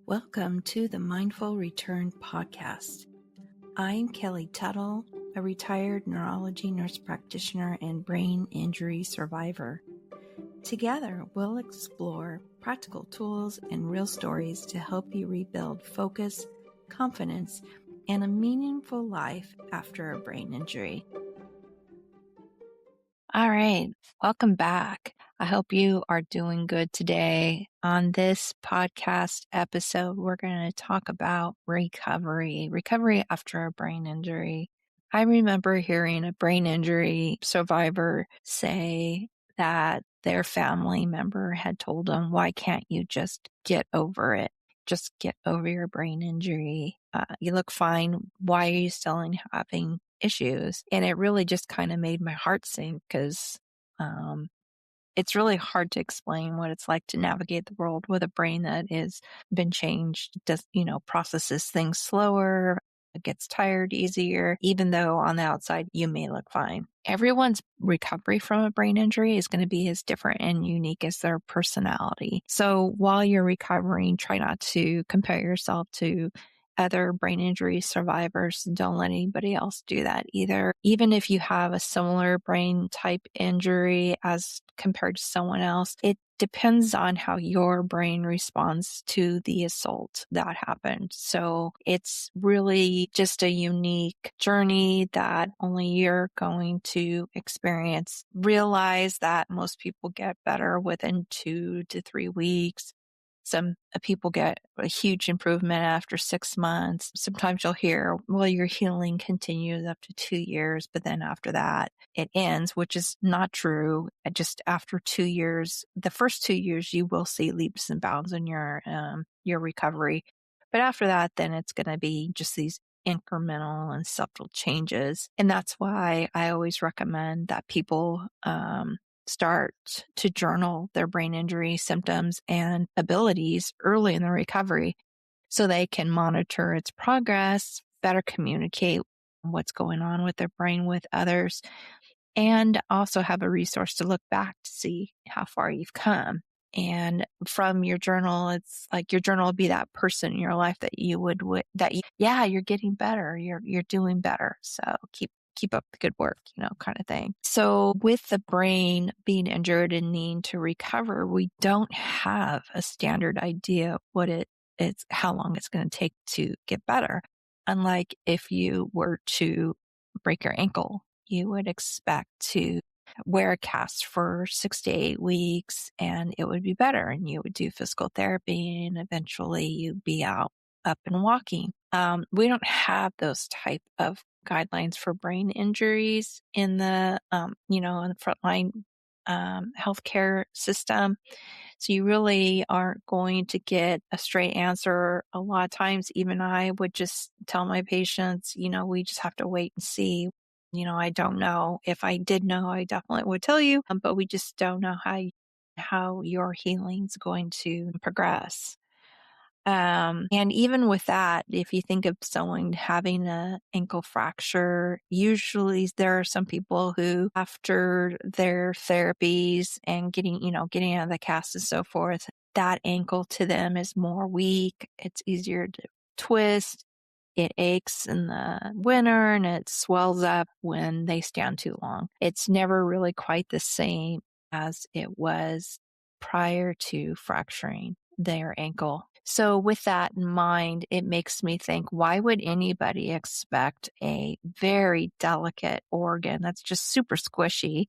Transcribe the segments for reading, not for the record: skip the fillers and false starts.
Welcome to the Mindful Return podcast. I'm Kelly Tuttle, a retired neurology nurse practitioner and brain injury survivor. Together, we'll explore practical tools and real stories to help you rebuild focus, confidence, and a meaningful life after a brain injury. All right, welcome back. I hope you are doing good today. On this podcast episode, we're going to talk about recovery after a brain injury. I remember hearing a brain injury survivor say that their family member had told them, "Why can't you just get over it? Just get over your brain injury. You look fine. Why are you still having issues?" And it really just kind of made my heart sink because it's really hard to explain what it's like to navigate the world with a brain that has been changed, processes things slower, gets tired easier, even though on the outside you may look fine. Everyone's recovery from a brain injury is going to be as different and unique as their personality. So while you're recovering, try not to compare yourself to other brain injury survivors. Don't let anybody else do that either. Even if you have a similar brain type injury as compared to someone else, it depends on how your brain responds to the assault that happened. So it's really just a unique journey that only you're going to experience. Realize that most people get better within 2 to 3 weeks. Some people get a huge improvement after 6 months. Sometimes you'll hear, well, your healing continues up to 2 years, but then after that, it ends, which is not true. Just after 2 years, the first 2 years, you will see leaps and bounds in your recovery. But after that, then it's going to be just these incremental and subtle changes. And that's why I always recommend that people start to journal their brain injury symptoms and abilities early in the recovery so they can monitor its progress, better communicate what's going on with their brain with others, and also have a resource to look back to see how far you've come. And from your journal, it's like your journal will be that person in your life that you're getting better, you're doing better. So keep up the good work, kind of thing. So with the brain being injured and needing to recover, we don't have a standard idea what it's how long it's going to take to get better. Unlike if you were to break your ankle, you would expect to wear a cast for 6 to 8 weeks and it would be better, and you would do physical therapy and eventually you'd be up and walking. We don't have those type of guidelines for brain injuries in the, in the frontline healthcare system. So you really aren't going to get a straight answer. A lot of times, even I would just tell my patients, we just have to wait and see. I don't know. If I did know, I definitely would tell you, but we just don't know how your healing's going to progress. And even with that, if you think of someone having an ankle fracture, usually there are some people who, after their therapies and getting out of the cast and so forth, that ankle to them is more weak. It's easier to twist. It aches in the winter and it swells up when they stand too long. It's never really quite the same as it was prior to fracturing their ankle. So with that in mind, it makes me think, why would anybody expect a very delicate organ that's just super squishy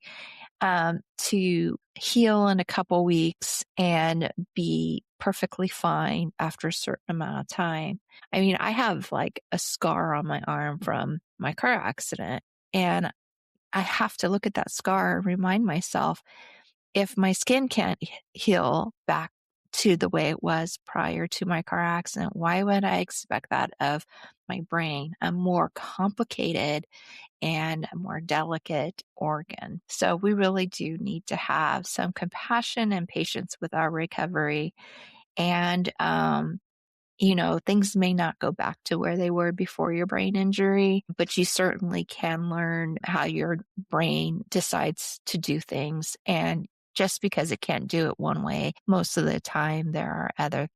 to heal in a couple weeks and be perfectly fine after a certain amount of time? I mean, I have like a scar on my arm from my car accident, and I have to look at that scar and remind myself, if my skin can't heal back to the way it was prior to my car accident, why would I expect that of my brain, a more complicated and a more delicate organ? So we really do need to have some compassion and patience with our recovery. And, things may not go back to where they were before your brain injury, but you certainly can learn how your brain decides to do things. And just because it can't do it one way, most of the time there are other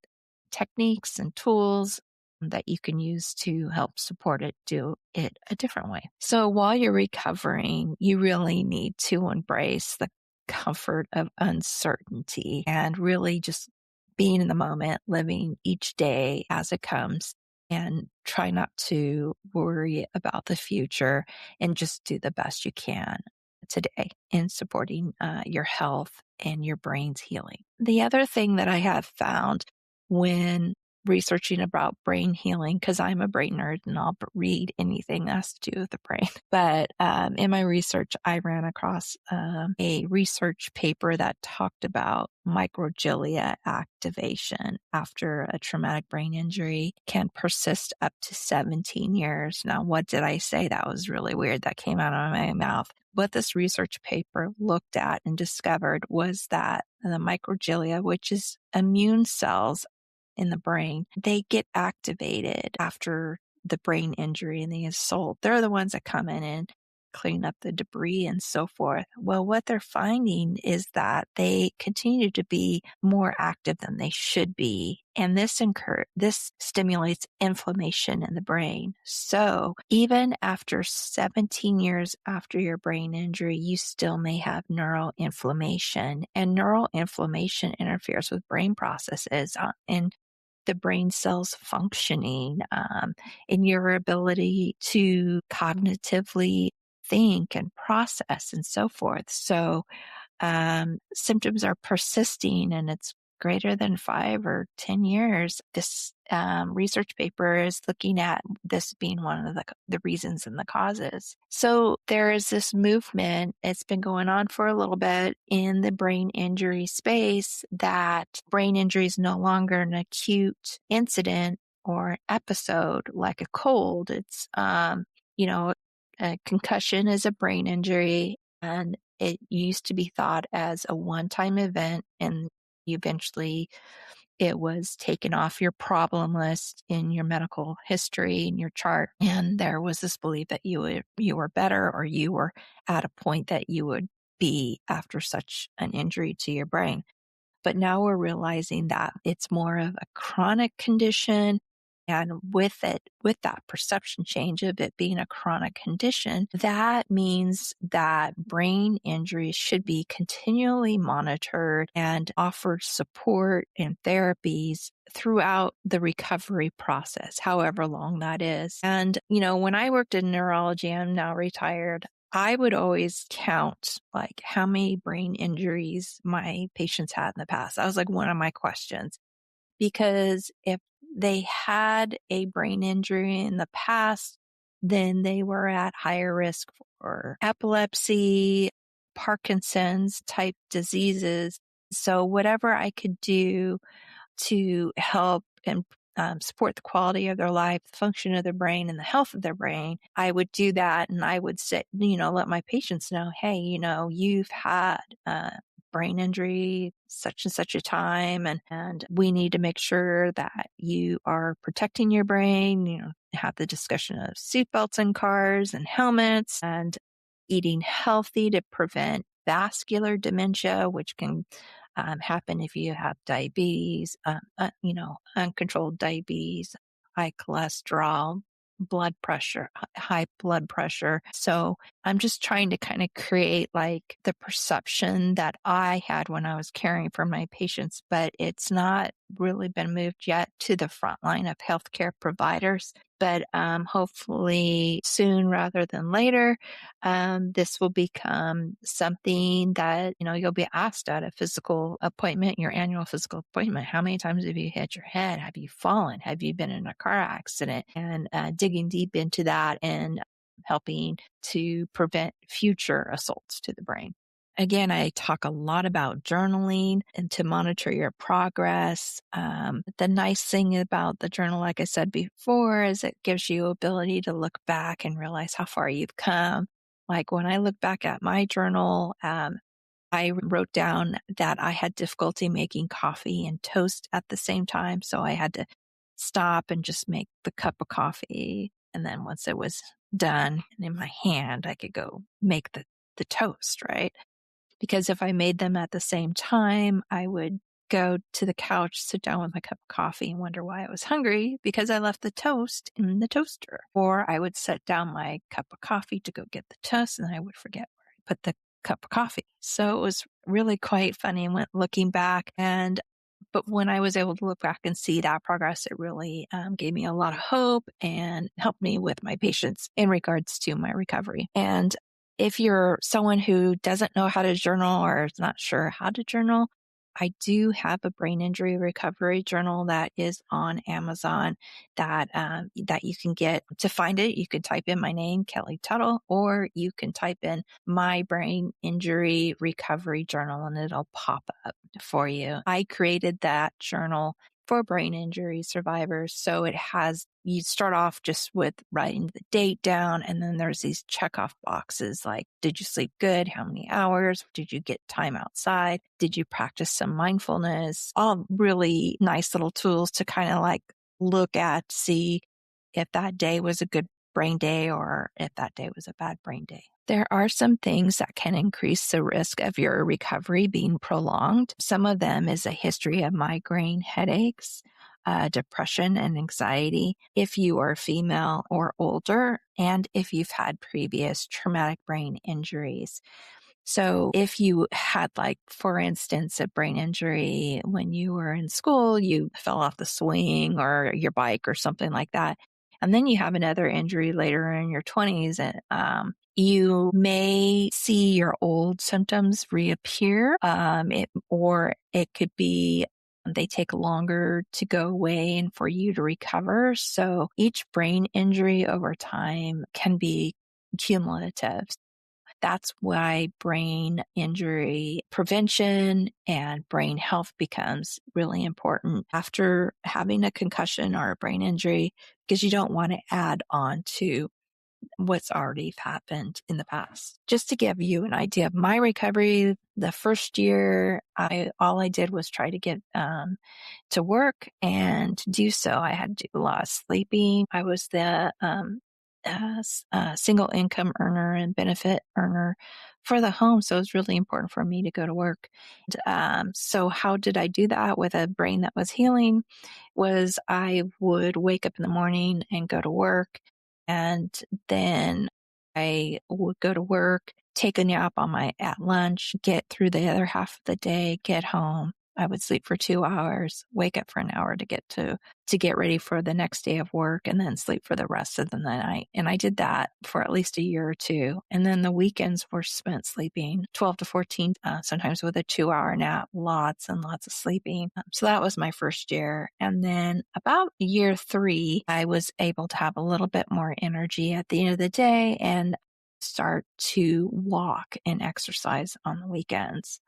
techniques and tools that you can use to help support it, do it a different way. So while you're recovering, you really need to embrace the comfort of uncertainty and really just being in the moment, living each day as it comes, and try not to worry about the future and just do the best you can today in supporting your health and your brain's healing. The other thing that I have found when researching about brain healing, because I'm a brain nerd and I'll read anything that has to do with the brain. But in my research, I ran across a research paper that talked about microglia activation after a traumatic brain injury can persist up to 17 years. Now, what did I say? That was really weird. That came out of my mouth. What this research paper looked at and discovered was that the microglia, which is immune cells in the brain, they get activated after the brain injury and the assault. They're the ones that come in and clean up the debris and so forth. Well, what they're finding is that they continue to be more active than they should be. And this stimulates inflammation in the brain. So even after 17 years after your brain injury, you still may have neural inflammation, and neural inflammation interferes with brain processes and the brain cells functioning, in your ability to cognitively think and process and so forth. So symptoms are persisting and it's greater than 5 or 10 years. This research paper is looking at this being one of the reasons and the causes. So there is this movement, it's been going on for a little bit in the brain injury space, that brain injury is no longer an acute incident or episode like a cold. It's, a concussion is a brain injury, and it used to be thought as a one-time event, and eventually it was taken off your problem list in your medical history in your chart. And there was this belief that you were better, or you were at a point that you would be after such an injury to your brain. But now we're realizing that it's more of a chronic condition. And with that perception change of it being a chronic condition, that means that brain injuries should be continually monitored and offered support and therapies throughout the recovery process, however long that is. And, when I worked in neurology, I'm now retired, I would always count like how many brain injuries my patients had in the past. That was like one of my questions, because if they had a brain injury in the past, then they were at higher risk for epilepsy, Parkinson's type diseases. So whatever I could do to help and support the quality of their life, the function of their brain, and the health of their brain, I would do that. And I would say, let my patients know, hey, you've had brain injury such and such a time, and we need to make sure that you are protecting your brain, have the discussion of seatbelts in cars and helmets, and eating healthy to prevent vascular dementia, which can happen if you have diabetes, uncontrolled diabetes, high cholesterol, high blood pressure. So I'm just trying to kind of create like the perception that I had when I was caring for my patients, but it's not really been moved yet to the front line of healthcare providers. But hopefully soon rather than later, this will become something that, you'll be asked at a physical appointment, your annual physical appointment. How many times have you hit your head? Have you fallen? Have you been in a car accident? And digging deep into that and helping to prevent future assaults to the brain. Again, I talk a lot about journaling and to monitor your progress. The nice thing about the journal, like I said before, is it gives you ability to look back and realize how far you've come. Like when I look back at my journal, I wrote down that I had difficulty making coffee and toast at the same time. So I had to stop and just make the cup of coffee. And then once it was done and in my hand, I could go make the toast, right? Because if I made them at the same time, I would go to the couch, sit down with my cup of coffee and wonder why I was hungry because I left the toast in the toaster. Or I would set down my cup of coffee to go get the toast and I would forget where I put the cup of coffee. So it was really quite funny when looking back. But when I was able to look back and see that progress, it really gave me a lot of hope and helped me with my patients in regards to my recovery. And if you're someone who doesn't know how to journal or is not sure how to journal, I do have a brain injury recovery journal that is on Amazon that you can get. To find it, you can type in my name, Kelly Tuttle, or you can type in my brain injury recovery journal and it'll pop up for you. I created that journal for brain injury survivors. So you start off just with writing the date down, and then there's these checkoff boxes like, did you sleep good? How many hours? Did you get time outside? Did you practice some mindfulness? All really nice little tools to kind of like look at, see if that day was a good brain day or if that day was a bad brain day. There are some things that can increase the risk of your recovery being prolonged. Some of them is a history of migraine headaches, depression and anxiety, if you are female or older, and if you've had previous traumatic brain injuries. So if you had, like, for instance, a brain injury when you were in school, you fell off the swing or your bike or something like that, and then you have another injury later in your 20s, and you may see your old symptoms reappear, or it could be they take longer to go away and for you to recover. So each brain injury over time can be cumulative. That's why brain injury prevention and brain health becomes really important after having a concussion or a brain injury, because you don't want to add on to what's already happened in the past. Just to give you an idea of my recovery, the first year, all I did was try to get to work, and to do so, I had to do a lot of sleeping. I was the single income earner and benefit earner for the home, so it was really important for me to go to work. So how did I do that with a brain that was healing? Was I would wake up in the morning and go to work, and then I would go to work, take a nap at lunch, get through the other half of the day, get home. I would sleep for 2 hours, wake up for an hour to get ready for the next day of work, and then sleep for the rest of the night. And I did that for at least a year or two. And then the weekends were spent sleeping 12 to 14, sometimes with a 2-hour nap, lots and lots of sleeping. So that was my first year. And then about year 3, I was able to have a little bit more energy at the end of the day and start to walk and exercise on the weekends.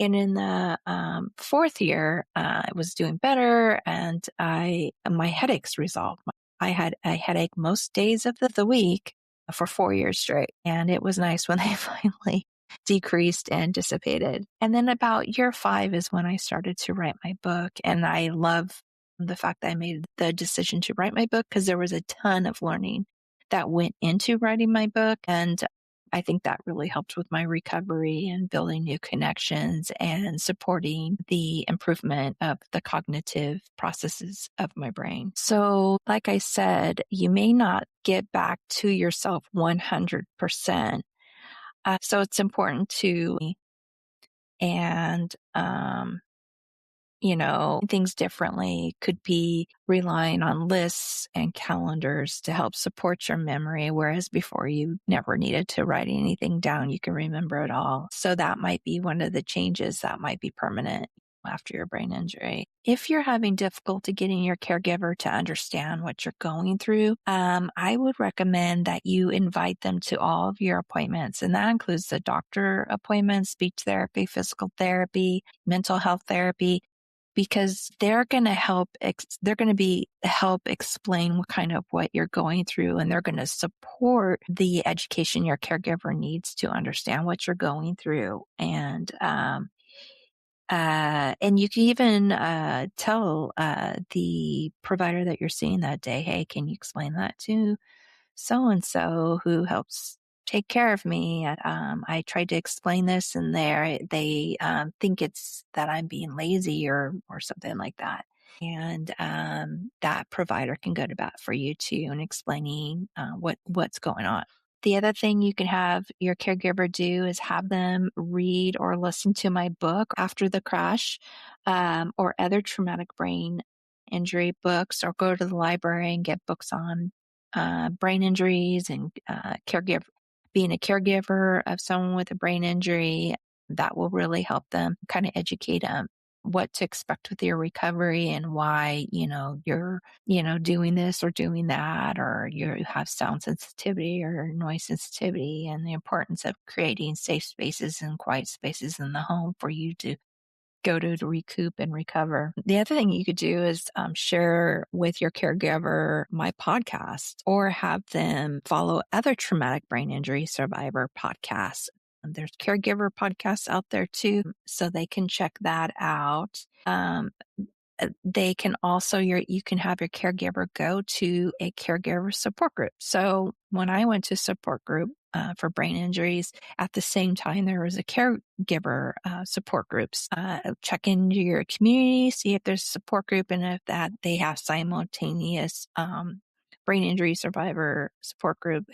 And in the 4th year, I was doing better, and my headaches resolved. I had a headache most days of the week for 4 years straight, and it was nice when they finally decreased and dissipated. And then about year 5 is when I started to write my book, and I love the fact that I made the decision to write my book because there was a ton of learning that went into writing my book, and I think that really helped with my recovery and building new connections and supporting the improvement of the cognitive processes of my brain. So, like I said, you may not get back to yourself 100%. So it's important to, and, things differently could be relying on lists and calendars to help support your memory, whereas before you never needed to write anything down. You can remember it all. So that might be one of the changes that might be permanent after your brain injury. If you're having difficulty getting your caregiver to understand what you're going through, I would recommend that you invite them to all of your appointments. And that includes the doctor appointments, speech therapy, physical therapy, mental health therapy, because they're going to help explain what you're going through, and they're going to support the education your caregiver needs to understand what you're going through. And you can even tell the provider that you're seeing that day, hey, can you explain that to so and so who helps take care of me. I tried to explain this and they think it's that I'm being lazy or something like that. And that provider can go to bat for you too in explaining what's going on. The other thing you can have your caregiver do is have them read or listen to my book after the crash, or other traumatic brain injury books, or go to the library and get books on brain injuries and being a caregiver of someone with a brain injury. That will really help them kind of educate them what to expect with your recovery and why, you're, doing this or doing that, or you have sound sensitivity or noise sensitivity, and the importance of creating safe spaces and quiet spaces in the home for you to go to recoup and recover. The other thing you could do is share with your caregiver my podcast, or have them follow other traumatic brain injury survivor podcasts. There's caregiver podcasts out there too, so they can check that out. They can also, you can have your caregiver go to a caregiver support group. So when I went to support group for brain injuries, at the same time, there was a caregiver support groups. Check into your community, see if there's a support group, and if that they have simultaneous brain injury survivor support group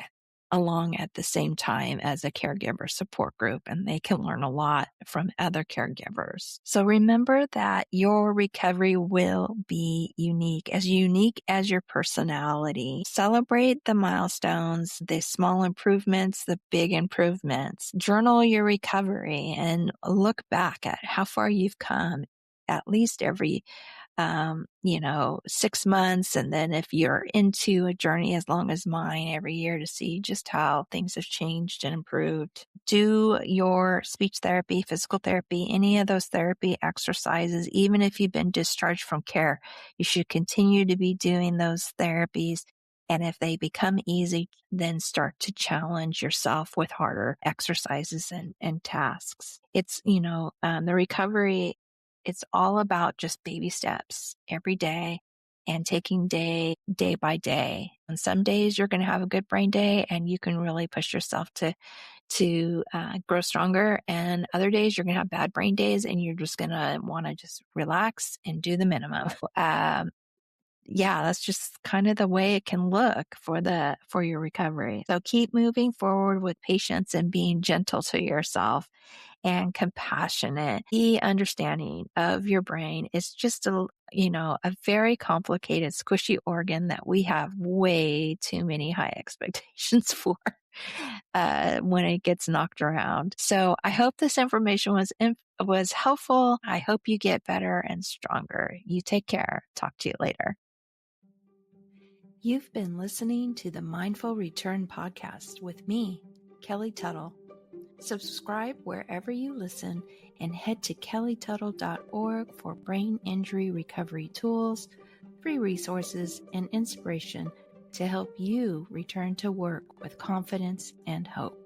along at the same time as a caregiver support group, and they can learn a lot from other caregivers. So remember that your recovery will be unique as your personality. Celebrate the milestones, the small improvements, the big improvements. Journal your recovery and look back at how far you've come, at least every 6 months. And then if you're into a journey as long as mine, every year, to see just how things have changed and improved. Do your speech therapy, physical therapy, any of those therapy exercises. Even if you've been discharged from care, you should continue to be doing those therapies. And if they become easy, then start to challenge yourself with harder exercises and tasks. It's, the recovery, it's all about just baby steps every day and taking day by day. On some days you're going to have a good brain day and you can really push yourself to grow stronger. And other days you're going to have bad brain days and you're just going to want to just relax and do the minimum. That's just kind of the way it can look for your recovery. So keep moving forward with patience and being gentle to yourself and compassionate. The understanding of your brain is just a very complicated, squishy organ that we have way too many high expectations for when it gets knocked around. So I hope this information was helpful. I hope you get better and stronger. You take care. Talk to you later. You've been listening to the Mindful Return podcast with me, Kelly Tuttle. Subscribe wherever you listen and head to kellytuttle.org for brain injury recovery tools, free resources, and inspiration to help you return to work with confidence and hope.